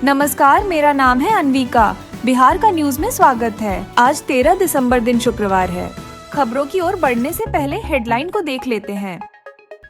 नमस्कार, मेरा नाम है अनविका। बिहार का न्यूज में स्वागत है। आज 13 दिसंबर दिन शुक्रवार है। खबरों की ओर बढ़ने से पहले हेडलाइन को देख लेते हैं।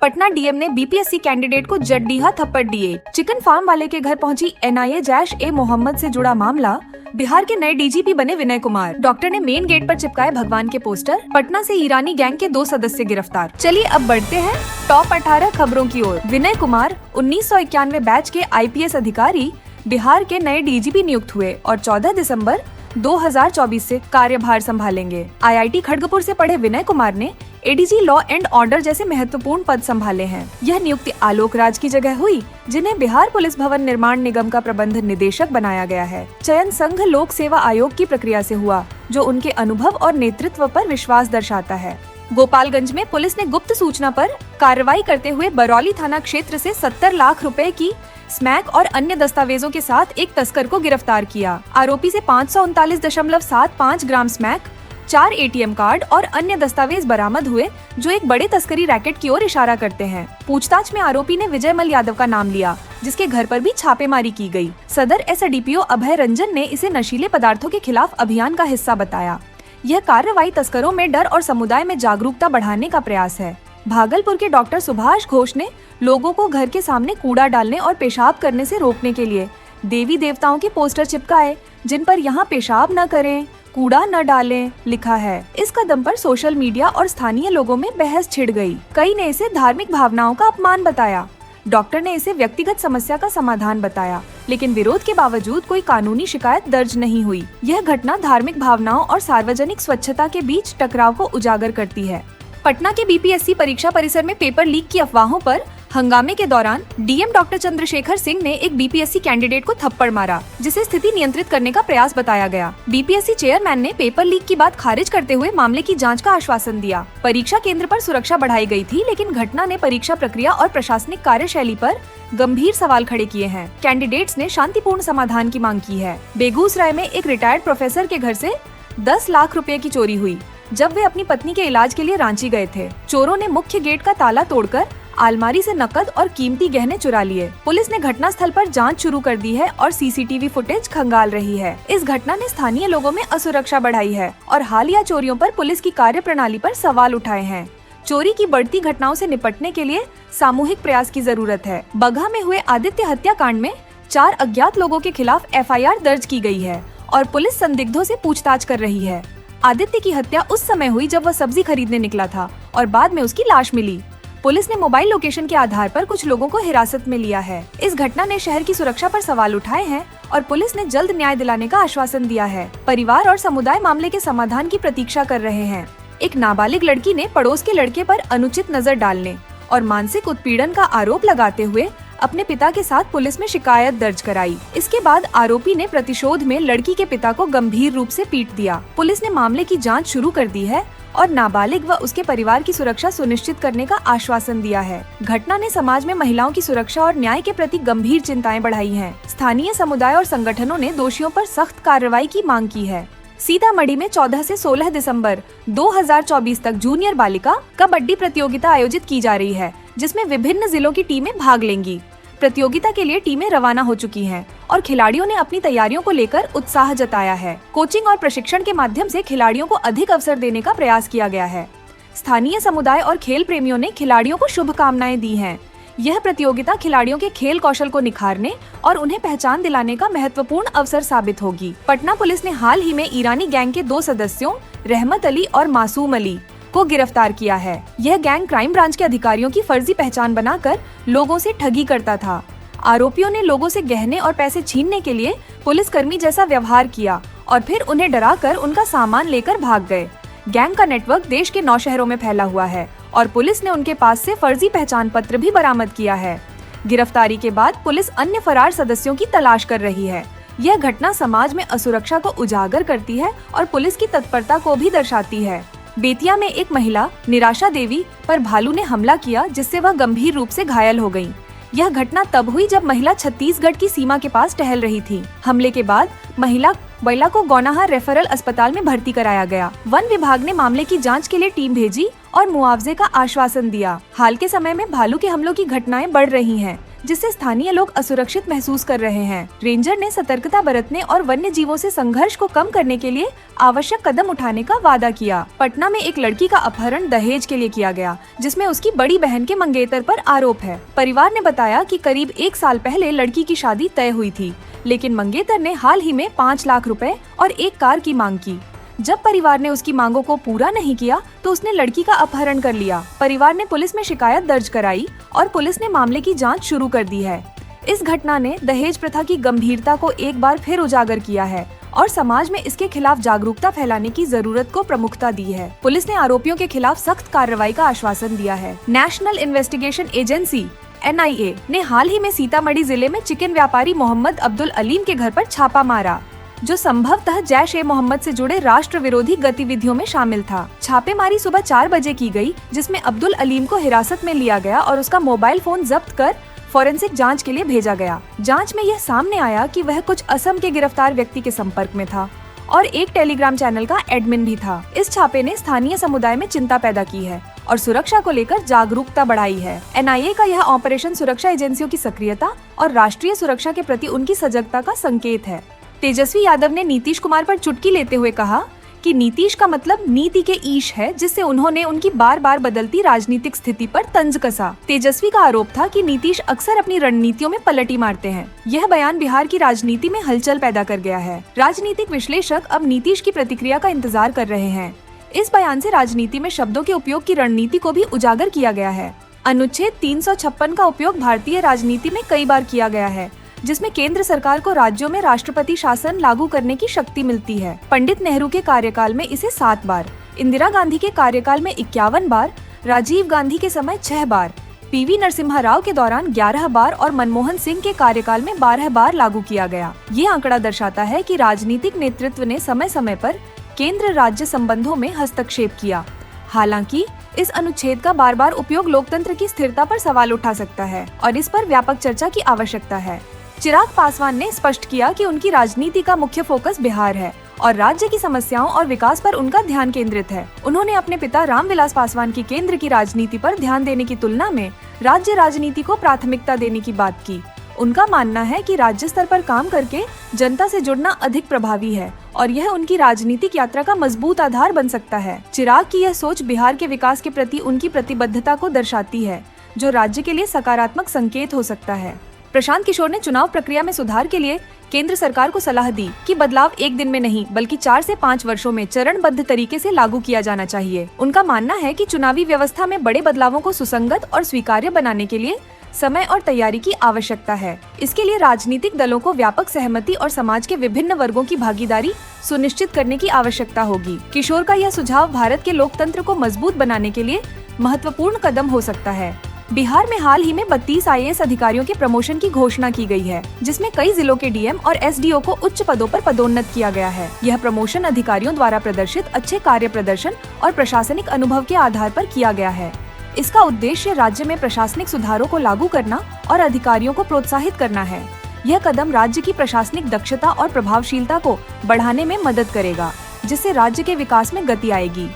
पटना डीएम ने बीपीएससी कैंडिडेट को जड्डीहा थप्पड़ दिए। चिकन फार्म वाले के घर पहुंची एनआईए जैश-ए मोहम्मद से जुड़ा मामला। बिहार के नए डीजीपी बने विनय कुमार। डॉक्टर ने मेन गेट पर चिपकाए भगवान के पोस्टर। पटना से ईरानी गैंग के 2 सदस्य गिरफ्तार। चलिए अब बढ़ते हैं टॉप 18 खबरों की ओर। विनय कुमार 1991 बैच के आईपीएस अधिकारी बिहार के नए डीजीपी नियुक्त हुए और 14 दिसंबर 2024 से कार्यभार संभालेंगे। आईआईटी खड़गपुर से पढ़े विनय कुमार ने एडीजी लॉ एंड ऑर्डर जैसे महत्वपूर्ण पद संभाले हैं। यह नियुक्ति आलोक राज की जगह हुई, जिन्हें बिहार पुलिस भवन निर्माण निगम का प्रबंध निदेशक बनाया गया है। चयन संघ लोक सेवा आयोग की प्रक्रिया से हुआ, जो उनके अनुभव और नेतृत्व पर विश्वास दर्शाता है। गोपालगंज में पुलिस ने गुप्त सूचना पर कार्रवाई करते हुए बरौली थाना क्षेत्र से 70 लाख रुपए की स्मैक और अन्य दस्तावेजों के साथ एक तस्कर को गिरफ्तार किया। आरोपी से 539.75 ग्राम स्मैक, 4 एटीएम कार्ड और अन्य दस्तावेज बरामद हुए, जो एक बड़े तस्करी रैकेट की ओर इशारा करते हैं। पूछताछ में आरोपी ने विजयमल यादव का नाम लिया, जिसके घर पर भी छापेमारी की गई। सदर एसडीपीओ अभय रंजन ने इसे नशीले पदार्थों के खिलाफ अभियान का हिस्सा बताया। यह कार्रवाई तस्करों में डर और समुदाय में जागरूकता बढ़ाने का प्रयास है। भागलपुर के डॉक्टर सुभाष घोष ने लोगों को घर के सामने कूड़ा डालने और पेशाब करने से रोकने के लिए देवी देवताओं के पोस्टर चिपकाए, जिन पर यहाँ पेशाब न करें, कूड़ा न डालें लिखा है। इस कदम पर सोशल मीडिया और स्थानीय लोगों में बहस छिड़ गई। कई ने इसे धार्मिक भावनाओं का अपमान बताया। डॉक्टर ने इसे व्यक्तिगत समस्या का समाधान बताया, लेकिन विरोध के बावजूद कोई कानूनी शिकायत दर्ज नहीं हुई। यह घटना धार्मिक भावनाओं और सार्वजनिक स्वच्छता के बीच टकराव को उजागर करती है। पटना के बीपीएससी परीक्षा परिसर में पेपर लीक की अफवाहों पर हंगामे के दौरान डीएम डॉक्टर चंद्रशेखर सिंह ने एक बीपीएससी कैंडिडेट को थप्पड़ मारा, जिसे स्थिति नियंत्रित करने का प्रयास बताया गया। बीपीएससी चेयरमैन ने पेपर लीक की बात खारिज करते हुए मामले की जांच का आश्वासन दिया। परीक्षा केंद्र पर सुरक्षा बढ़ाई गई थी, लेकिन घटना ने परीक्षा प्रक्रिया और प्रशासनिक कार्यशैली पर गंभीर सवाल खड़े किए हैं। कैंडिडेट्स ने शांतिपूर्ण समाधान की मांग की है। बेगूसराय में एक रिटायर्ड प्रोफेसर के घर से 10 लाख रुपए की चोरी हुई, जब वे अपनी पत्नी के इलाज के लिए रांची गए थे। चोरों ने मुख्य गेट का ताला तोड़कर अलमारी से नकद और कीमती गहने चुरा लिए। पुलिस ने घटनास्थल पर जांच शुरू कर दी है और सीसीटीवी फुटेज खंगाल रही है। इस घटना ने स्थानीय लोगों में असुरक्षा बढ़ाई है और हालिया चोरियों पर पुलिस की कार्यप्रणाली पर सवाल उठाए हैं। चोरी की बढ़ती घटनाओं से निपटने के लिए सामूहिक प्रयास की जरूरत है। बगहा में हुए आदित्य हत्याकांड में 4 अज्ञात लोगों के खिलाफ एफआईआर दर्ज की गई है और पुलिस संदिग्धों से पूछताछ कर रही है। आदित्य की हत्या उस समय हुई जब वह सब्जी खरीदने निकला था और बाद में उसकी लाश मिली। पुलिस ने मोबाइल लोकेशन के आधार पर कुछ लोगों को हिरासत में लिया है। इस घटना ने शहर की सुरक्षा पर सवाल उठाए हैं और पुलिस ने जल्द न्याय दिलाने का आश्वासन दिया है। परिवार और समुदाय मामले के समाधान की प्रतीक्षा कर रहे हैं। एक नाबालिग लड़की ने पड़ोस के लड़के पर अनुचित नजर डालने और मानसिक उत्पीड़न का आरोप लगाते हुए अपने पिता के साथ पुलिस में शिकायत दर्ज कराई। इसके बाद आरोपी ने प्रतिशोध में लड़की के पिता को गंभीर रूप से पीट दिया। पुलिस ने मामले की जांच शुरू कर दी है और नाबालिग व उसके परिवार की सुरक्षा सुनिश्चित करने का आश्वासन दिया है। घटना ने समाज में महिलाओं की सुरक्षा और न्याय के प्रति गंभीर चिंताएं बढ़ाई हैं। स्थानीय समुदाय और संगठनों ने दोषियों पर सख्त कार्रवाई की मांग की है। सीतामढ़ी में 14 से 16 दिसंबर 2024 तक जूनियर बालिका कबड्डी प्रतियोगिता आयोजित की जा रही है, जिसमें विभिन्न जिलों की टीमें भाग लेंगी। प्रतियोगिता के लिए टीमें रवाना हो चुकी हैं और खिलाड़ियों ने अपनी तैयारियों को लेकर उत्साह जताया है। कोचिंग और प्रशिक्षण के माध्यम से खिलाड़ियों को अधिक अवसर देने का प्रयास किया गया है। स्थानीय समुदाय और खेल प्रेमियों ने खिलाड़ियों को शुभकामनाएं दी हैं। यह प्रतियोगिता खिलाड़ियों के खेल कौशल को निखारने और उन्हें पहचान दिलाने का महत्वपूर्ण अवसर साबित होगी। पटना पुलिस ने हाल ही में ईरानी गैंग के 2 सदस्यों रहमत अली और मासूम अली को गिरफ्तार किया है। यह गैंग क्राइम ब्रांच के अधिकारियों की फर्जी पहचान बनाकर लोगों से ठगी करता था। आरोपियों ने लोगों से गहने और पैसे छीनने के लिए पुलिसकर्मी जैसा व्यवहार किया और फिर उन्हें डराकर उनका सामान लेकर भाग गए। गैंग का नेटवर्क देश के 9 शहरों में फैला हुआ है और पुलिस ने उनके पास से फर्जी पहचान पत्र भी बरामद किया है। गिरफ्तारी के बाद पुलिस अन्य फरार सदस्यों की तलाश कर रही है। यह घटना समाज में असुरक्षा को उजागर करती है और पुलिस की तत्परता को भी दर्शाती है। बेतिया में एक महिला निराशा देवी पर भालू ने हमला किया, जिससे वह गंभीर रूप से घायल हो गयी। यह घटना तब हुई जब महिला छत्तीसगढ़ की सीमा के पास टहल रही थी। हमले के बाद महिला को गौनाहा रेफरल अस्पताल में भर्ती कराया गया। वन विभाग ने मामले की जांच के लिए टीम भेजी और मुआवजे का आश्वासन दिया। हाल के समय में भालू के हमलों की घटनाएं बढ़ रही हैं, जिससे स्थानीय लोग असुरक्षित महसूस कर रहे हैं। रेंजर ने सतर्कता बरतने और वन्य जीवों से संघर्ष को कम करने के लिए आवश्यक कदम उठाने का वादा किया। पटना में एक लड़की का अपहरण दहेज के लिए किया गया, जिसमें उसकी बड़ी बहन के मंगेतर पर आरोप है। परिवार ने बताया कि करीब 1 साल पहले लड़की की शादी तय हुई थी, लेकिन मंगेतर ने हाल ही में 5 लाख रुपए और एक कार की मांग की। जब परिवार ने उसकी मांगों को पूरा नहीं किया तो उसने लड़की का अपहरण कर लिया। परिवार ने पुलिस में शिकायत दर्ज कराई और पुलिस ने मामले की जांच शुरू कर दी है। इस घटना ने दहेज प्रथा की गंभीरता को एक बार फिर उजागर किया है और समाज में इसके खिलाफ जागरूकता फैलाने की जरूरत को प्रमुखता दी है। पुलिस ने आरोपियों के खिलाफ सख्त कार्रवाई का आश्वासन दिया है। नेशनल इन्वेस्टिगेशन एजेंसी NIA ने हाल ही में सीतामढ़ी जिले में चिकन व्यापारी मोहम्मद अब्दुल अलीम के घर पर छापा मारा, जो संभवतः जैश-ए-मोहम्मद से जुड़े राष्ट्र विरोधी गतिविधियों में शामिल था। छापेमारी सुबह 4 बजे की गई, जिसमें अब्दुल अलीम को हिरासत में लिया गया और उसका मोबाइल फोन जब्त कर फॉरेंसिक जांच के लिए भेजा गया। जांच में यह सामने आया कि वह कुछ असम के गिरफ्तार व्यक्ति के संपर्क में था और एक टेलीग्राम चैनल का एडमिन भी था। इस छापे ने स्थानीय समुदाय में चिंता पैदा की है और सुरक्षा को लेकर जागरूकता बढ़ाई है। NIA का यह ऑपरेशन सुरक्षा एजेंसियों की सक्रियता और राष्ट्रीय सुरक्षा के प्रति उनकी सजगता का संकेत है। तेजस्वी यादव ने नीतीश कुमार पर चुटकी लेते हुए कहा कि नीतीश का मतलब नीति के ईश है, जिससे उन्होंने उनकी बार बार बदलती राजनीतिक स्थिति पर तंज कसा। तेजस्वी का आरोप था कि नीतीश अक्सर अपनी रणनीतियों में पलटी मारते हैं। यह बयान बिहार की राजनीति में हलचल पैदा कर गया है। राजनीतिक विश्लेषक अब नीतीश की प्रतिक्रिया का इंतजार कर रहे हैं। इस बयान से राजनीति में शब्दों के उपयोग की रणनीति को भी उजागर किया गया है। अनुच्छेद 356 का उपयोग भारतीय राजनीति में कई बार किया गया है, जिसमें केंद्र सरकार को राज्यों में राष्ट्रपति शासन लागू करने की शक्ति मिलती है। पंडित नेहरू के कार्यकाल में इसे 7 बार, इंदिरा गांधी के कार्यकाल में 51 बार, राजीव गांधी के समय 6 बार, PV नरसिम्हा राव के दौरान 11 बार और मनमोहन सिंह के कार्यकाल में 12 बार लागू किया गया। ये आंकड़ा दर्शाता है कि राजनीतिक नेतृत्व ने समय समय पर केंद्र राज्य संबंधों में हस्तक्षेप किया। हालांकि इस अनुच्छेद का बार बार उपयोग लोकतंत्र की स्थिरता पर सवाल उठा सकता है और इस पर व्यापक चर्चा की आवश्यकता है। चिराग पासवान ने स्पष्ट किया कि उनकी राजनीति का मुख्य फोकस बिहार है और राज्य की समस्याओं और विकास पर उनका ध्यान केंद्रित है। उन्होंने अपने पिता रामविलास पासवान की केंद्र की राजनीति पर ध्यान देने की तुलना में राज्य राजनीति को प्राथमिकता देने की बात की। उनका मानना है कि राज्य स्तर पर काम करके जनता से जुड़ना अधिक प्रभावी है और यह उनकी राजनीतिक यात्रा का मजबूत आधार बन सकता है। चिराग की यह सोच बिहार के विकास के प्रति उनकी प्रतिबद्धता को दर्शाती है, जो राज्य के लिए सकारात्मक संकेत हो सकता है। प्रशांत किशोर ने चुनाव प्रक्रिया में सुधार के लिए केंद्र सरकार को सलाह दी कि बदलाव एक दिन में नहीं बल्कि 4 से 5 वर्षों में चरणबद्ध तरीके से लागू किया जाना चाहिए। उनका मानना है कि चुनावी व्यवस्था में बड़े बदलावों को सुसंगत और स्वीकार्य बनाने के लिए समय और तैयारी की आवश्यकता है। इसके लिए राजनीतिक दलों को व्यापक सहमति और समाज के विभिन्न वर्गों की भागीदारी सुनिश्चित करने की आवश्यकता होगी। किशोर का यह सुझाव भारत के लोकतंत्र को मजबूत बनाने के लिए महत्वपूर्ण कदम हो सकता है। बिहार में हाल ही में 32 IAS अधिकारियों के प्रमोशन की घोषणा की गई है, जिसमें कई जिलों के DM और SDO को उच्च पदों पर पदोन्नत किया गया है। यह प्रमोशन अधिकारियों द्वारा प्रदर्शित अच्छे कार्य प्रदर्शन और प्रशासनिक अनुभव के आधार पर किया गया है। इसका उद्देश्य राज्य में प्रशासनिक सुधारों को लागू करना और अधिकारियों को प्रोत्साहित करना है। यह कदम राज्य की प्रशासनिक दक्षता और प्रभावशीलता को बढ़ाने में मदद करेगा, जिससे राज्य के विकास में गति आएगी।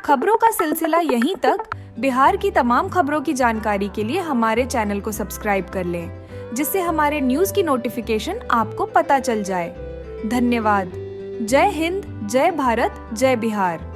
खबरों का सिलसिला यहीं तक। बिहार की तमाम खबरों की जानकारी के लिए हमारे चैनल को सब्सक्राइब कर लें, जिससे हमारे न्यूज़ की नोटिफिकेशन आपको पता चल जाए। धन्यवाद। जय हिंद, जय भारत, जय बिहार।